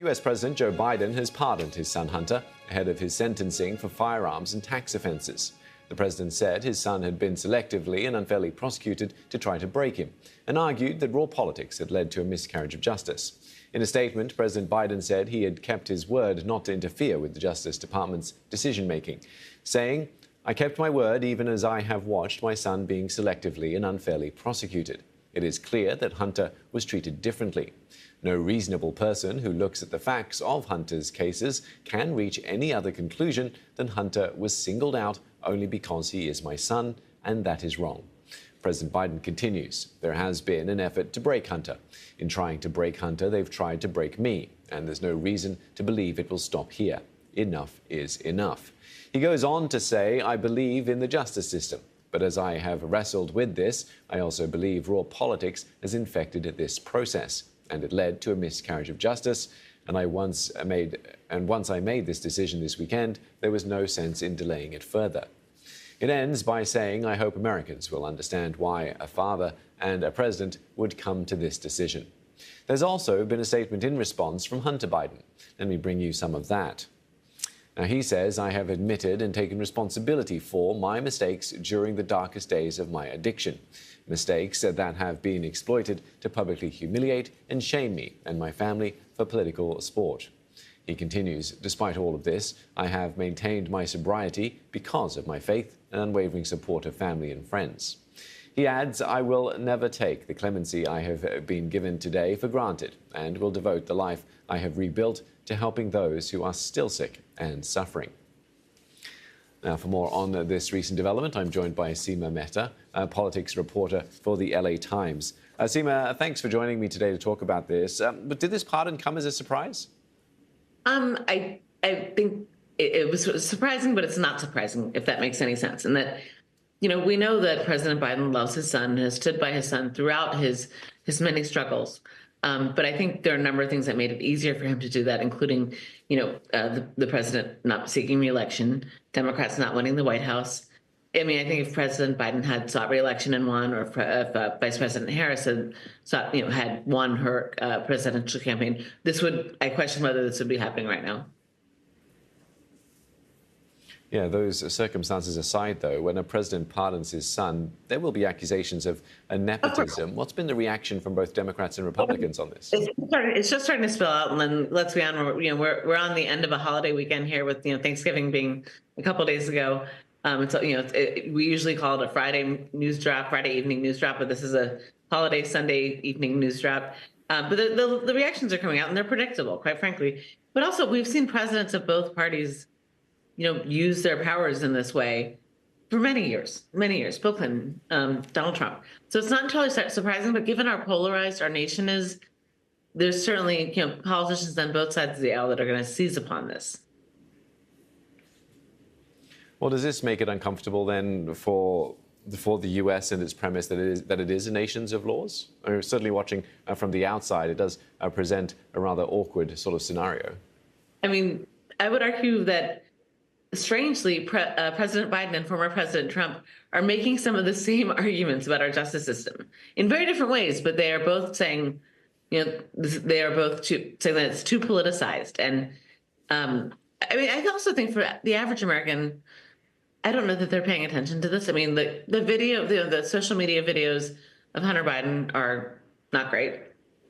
US President Joe Biden has pardoned his son Hunter ahead of his sentencing for firearms and tax offenses. The president said his son had been selectively and unfairly prosecuted to try to break him, and argued that raw politics had led to a miscarriage of justice. In a statement, President Biden said he had kept his word not to interfere with the Justice Department's decision-making, saying, "I kept my word even as I have watched my son being selectively and unfairly prosecuted. It is clear that Hunter was treated differently. No reasonable person who looks at the facts of Hunter's cases can reach any other conclusion than Hunter was singled out only because he is my son, and that is wrong." President Biden continues, "There has been an effort to break Hunter. In trying to break Hunter, they've tried to break me, and there's no reason to believe it will stop here. Enough is enough." He goes on to say, "I believe in the justice system. But as I have wrestled with this, I also believe raw politics has infected this process, and it led to a miscarriage of justice. And once I made this decision this weekend, there was no sense in delaying it further." It ends by saying, "I hope Americans will understand why a father and a president would come to this decision." There's also been a statement in response from Hunter Biden. Let me bring you some of that. Now, he says, "I have admitted and taken responsibility for my mistakes during the darkest days of my addiction. Mistakes that have been exploited to publicly humiliate and shame me and my family for political sport." He continues, "Despite all of this, I have maintained my sobriety because of my faith and unwavering support of family and friends." He adds, "I will never take the clemency I have been given today for granted and will devote the life I have rebuilt to helping those who are still sick and suffering." Now, for more on this recent development, I'm joined by Seema Mehta, a politics reporter for the LA Times. Seema, thanks for joining me today to talk about this. But did this pardon come as a surprise? I think it was surprising, but it's not surprising, if that makes any sense. And that, we know that President Biden loves his son, has stood by his son throughout his many struggles. But I think there are a number of things that made it easier for him to do that, including, the president not seeking re-election, Democrats not winning the White House. I mean, I think if President Biden had sought re-election and won, or if Vice President Harris had won her presidential campaign, I question whether this would be happening right now. Yeah, those circumstances aside, though, when a president pardons his son, there will be accusations of nepotism. What's been the reaction from both Democrats and Republicans on this? It's just starting to spill out, and then let's be honest, we're on the end of a holiday weekend here, with Thanksgiving being a couple of days ago. So we usually call it a Friday news drop, Friday evening news drop, but this is a holiday Sunday evening news drop. But the reactions are coming out, and they're predictable, quite frankly. But also, we've seen presidents of both parties use their powers in this way for many years. Bill Clinton, Donald Trump. So it's not entirely surprising, but given how polarized our nation is, there's certainly, politicians on both sides of the aisle that are going to seize upon this. Well, does this make it uncomfortable then for the U.S. and its premise that it is a nation of laws? Certainly watching from the outside, it does present a rather awkward sort of scenario. I mean, I would argue that, strangely, President Biden and former President Trump are making some of the same arguments about our justice system in very different ways, but they are both saying, saying that it's too politicized. And I mean, I also think for the average American, I don't know that they're paying attention to this. I mean, the social media videos of Hunter Biden are not great.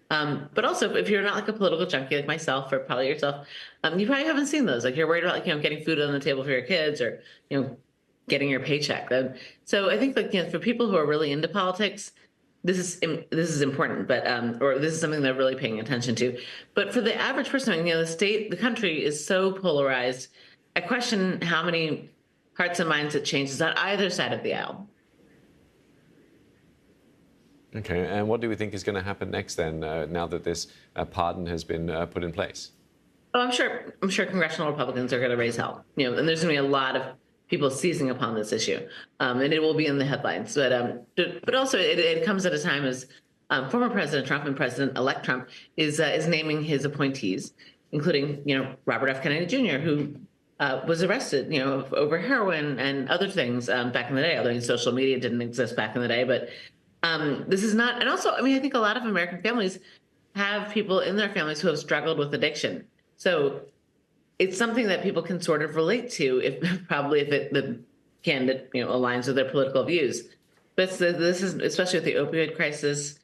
But also, if you're not like a political junkie like myself, or probably yourself, you probably haven't seen those. Like, you're worried about getting food on the table for your kids, or getting your paycheck. So I think for people who are really into politics, this is important, but or this is something they're really paying attention to. But for the average person, the country is so polarized. I question how many hearts and minds it changes on either side of the aisle. Okay, and what do we think is going to happen next then, now that this pardon has been put in place? Oh, I'm sure congressional Republicans are going to raise hell. And there's going to be a lot of people seizing upon this issue, and it will be in the headlines. But also, it comes at a time as former President Trump and President-elect Trump is naming his appointees, including Robert F. Kennedy Jr., who was arrested, over heroin and other things back in the day. Although social media didn't exist back in the day, but this is not. And also, I mean, I think a lot of American families have people in their families who have struggled with addiction. So it's something that people can sort of relate to, if probably if the candidate aligns with their political views. But this is especially with the opioid crisis